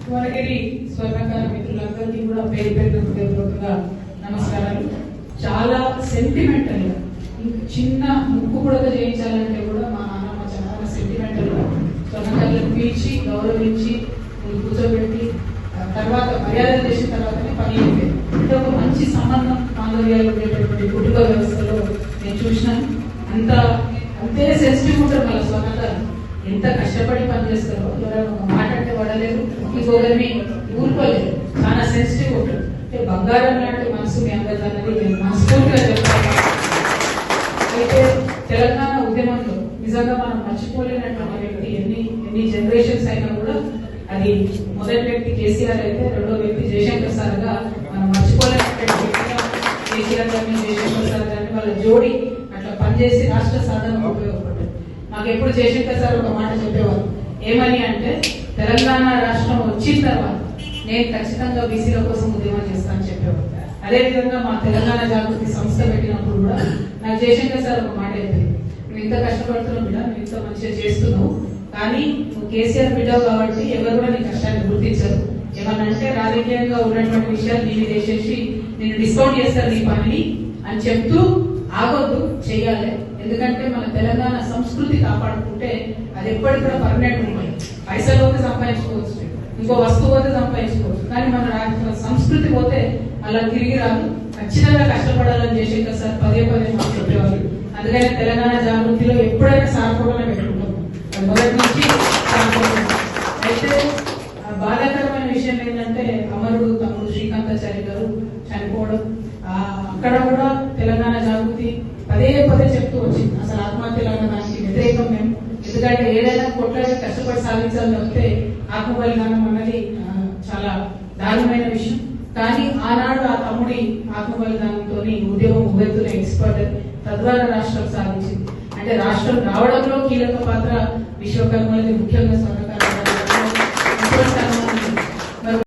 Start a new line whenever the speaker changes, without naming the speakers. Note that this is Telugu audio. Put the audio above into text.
స్వర్ణగిరి స్వర్ణకార మిత్రులందరికీ కూడా పేరు పేరు హృదయపూర్వకంగా నమస్కారాలు. చాలా సెంటిమెంటల్ గా చిన్న ముక్కు కూడా చేయించాలంటే కూడా మా నాన్నమ్మ చాలా సెంటిమెంటల్ గా స్వర్ణకారులను పీల్చి గౌరవించి కూర్చోబెట్టి తర్వాత మర్యాదలు చేసిన తర్వాతనే పని అయిపోయింది. అంటే ఒక మంచి సంబంధం మాధవ్యాలు ఉండేటటువంటి కుటుంబ వ్యవస్థలో నేను చూసినాను. అంతే సెన్సిటివ్ ఉంటారు వాళ్ళ స్వర్ణకారులు. ఎంత కష్టపడి పనిచేస్తారో ఎవరైనా మాట అంటే పడలేరు, ఇంకొకరిని ఊరుకోలేరు. చాలా సెన్సిటివ్ ఉంటారు. అంటే బంగారం లాంటి మనసు మీ అందరికీ నేను మనస్ఫూర్తిగా చెప్తాను. అయితే తెలంగాణ ఉద్యమంలో నిజంగా మనం మర్చిపోలేనటువంటి వ్యక్తి ఎన్ని జనరేషన్స్ అయినా కూడా అది మొదటి వ్యక్తి కేసీఆర్ అయితే రెండో వ్యక్తి జయశంకర్ సార్ గా మనం మర్చిపోలేనటువంటి వ్యక్తిగా కేసీఆర్ గారిని జయశంకర్ సార్ గారిని వాళ్ళ జోడి అట్లా పనిచేసి రాష్ట్ర సాధనకు ఉపయోగపడ్డారు. మాకు ఎప్పుడు జయశంకర్ సార్ ఒక మాట చెప్పేవారు, ఏమని అంటే తెలంగాణ రాష్ట్రం వచ్చిన తర్వాత నేను ఖచ్చితంగా బీసీల కోసం ఉద్యమం చేస్తానని చెప్పేవారు. అదేవిధంగా మా తెలంగాణ జాగృతి సంస్థ పెట్టినప్పుడు కూడా నాకు జయశంకర్ సార్ ఒక మాట చెప్పింది, నువ్వు ఇంత కష్టపడుతున్నావు బిడ్డ, నువ్వు ఇంత మంచిగా చేస్తున్నావు, కానీ నువ్వు కేసీఆర్ బిడ్డవు కాబట్టి ఎవరు కూడా నీ కష్టాన్ని గుర్తించరు. ఏమన్నా అంటే రాజకీయంగా ఉన్నటువంటి విషయాలు నేను చేసేసి నేను డిస్కౌంట్ చేస్తాను నీ పనిని అని చెప్తూ ఆగొద్దు, చెయ్యాలి. ఎందుకంటే మన తెలంగాణ సంస్కృతి కాపాడుకుంటే అది ఎప్పటికి కూడా పర్మనెంట్ ఉంటాయి. పైసలు పోతే సంపాదించుకోవచ్చు, ఇంకో వస్తువు పోతే సంపాదించుకోవచ్చు, కానీ మన సంస్కృతి పోతే అలా తిరిగి రాదు. ఖచ్చితంగా కష్టపడాలని జయశంకర్ సార్ పదే మాకు చెప్పేవారు. అందుకని తెలంగాణ జాగృతిలో ఎప్పుడైనా సార్కోవడం పెట్టుకుంటాం, అది మొదటి నుంచి. అయితే బాధాకరమైన విషయం ఏంటంటే అమరుడు తమ్ముడు శ్రీకాంతాచారి గారు చనిపోవడం. అక్కడ కూడా తెలంగాణ జాగృతి పదే చెప్తూ వచ్చింది, అసలు ఆత్మహత్యలు అన్న దానికి వ్యతిరేకం మేము. ఎందుకంటే ఏదైనా కొట్లాడి కష్టపడి సాధించాలని చెప్తే ఆత్మ బలిదానం అన్నది చాలా దారుణమైన విషయం. కానీ ఆనాడు ఆ తమ్ముడి ఆత్మ బలిదానంతో ఉద్యమం ఉవ్వెత్తున ఎక్స్పర్ట్ తద్వారా రాష్ట్రం సాధించింది. అంటే రాష్ట్రం రావడంలో కీలక పాత్ర విశ్వకర్మలది, ముఖ్యంగా స్వర్ణకారులది.